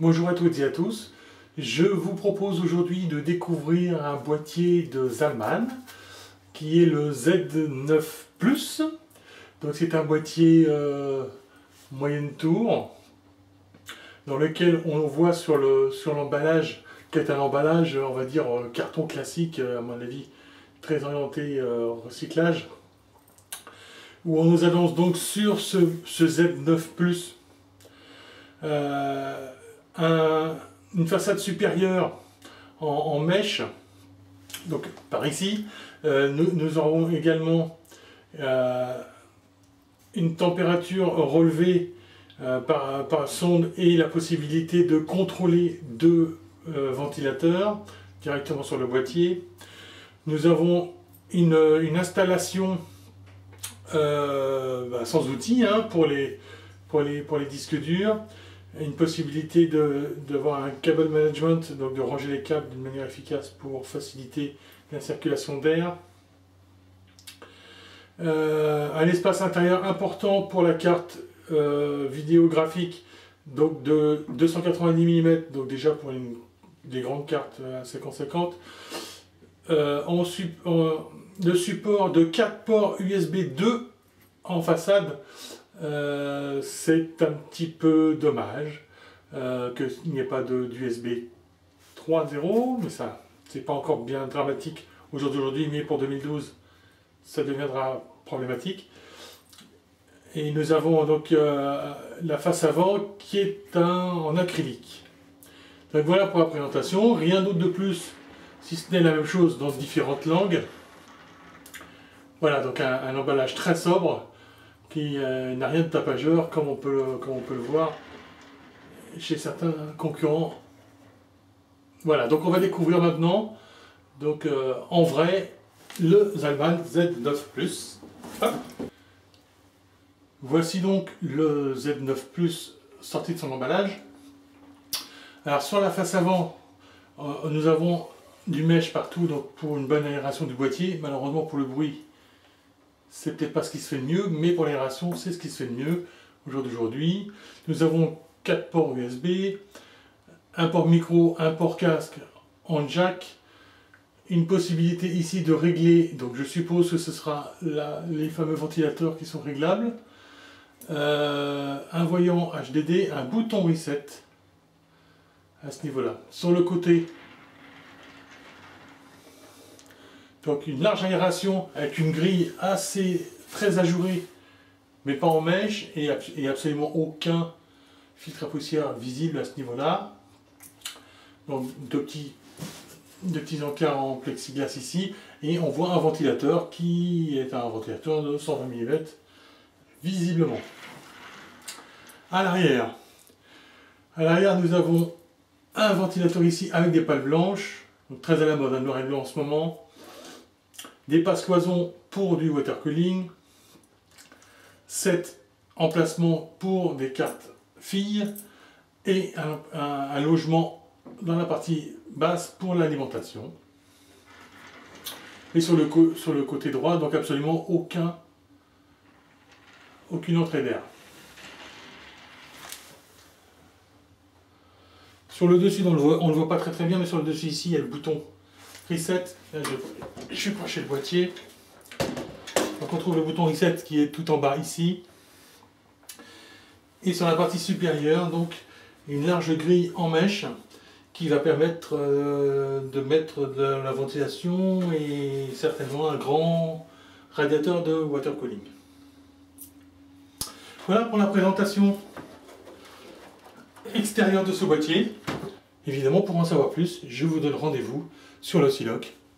Bonjour à toutes et à tous, je vous propose aujourd'hui de découvrir un boîtier de Zalman qui est le Z9 Plus. Donc c'est un boîtier moyenne tour dans lequel on voit sur l'emballage, qui est un emballage on va dire carton classique, à mon avis très orienté recyclage, où on nous annonce donc sur ce Z9 Plus une façade supérieure en mèche, donc par ici. Nous aurons également une température relevée par sonde et la possibilité de contrôler deux ventilateurs directement sur le boîtier. Nous avons une installation sans outils pour les disques durs, une possibilité d'avoir un cable management, donc de ranger les câbles d'une manière efficace pour faciliter la circulation d'air. Un espace intérieur important pour la carte vidéographique, donc de 290 mm, donc déjà pour des grandes cartes assez conséquentes. Le support de 4 ports USB 2 en façade. C'est un petit peu dommage qu'il n'y ait pas d'USB 3.0, mais ça, c'est pas encore bien dramatique aujourd'hui, mais pour 2012, ça deviendra problématique. Et nous avons donc la face avant qui est en acrylique. Donc voilà pour la présentation, rien d'autre de plus, si ce n'est la même chose dans différentes langues. Voilà, donc un emballage très sobre, qui n'a rien de tapageur comme on peut le voir chez certains concurrents. Voilà, donc on va découvrir maintenant donc en vrai le Zalman Z9 Plus. Hop. Voici donc le Z9 Plus sorti de son emballage. Alors sur la face avant, nous avons du mesh partout, donc pour une bonne aération du boîtier. Malheureusement pour le bruit, c'est peut-être pas ce qui se fait de mieux, mais pour l'aération, c'est ce qui se fait de mieux au jour d'aujourd'hui. Nous avons 4 ports USB, un port micro, un port casque en jack, une possibilité ici de régler, donc je suppose que ce sera les fameux ventilateurs qui sont réglables, un voyant HDD, un bouton reset à ce niveau-là. Sur le côté, donc une large aération avec une grille très ajourée, mais pas en mèche, et absolument aucun filtre à poussière visible à ce niveau-là. Donc deux petits encarts en plexiglas ici, et on voit un ventilateur qui est un ventilateur de 120 mm, visiblement. À l'arrière, nous avons un ventilateur ici avec des pales blanches, donc très à la mode, noir et blanc en ce moment. Des passe-cloisons pour du water cooling, 7 emplacements pour des cartes filles et un logement dans la partie basse pour l'alimentation. Et sur le côté droit, donc absolument aucune entrée d'air. Sur le dessus, on ne le voit pas très bien, mais sur le dessus ici, il y a le bouton reset. Là, je suis proché le boîtier. Donc on trouve le bouton reset qui est tout en bas ici. Et sur la partie supérieure, donc une large grille en mèche qui va permettre de mettre de la ventilation et certainement un grand radiateur de water cooling. Voilà pour la présentation extérieure de ce boîtier. Évidemment, pour en savoir plus, je vous donne rendez-vous sur l'Osiloc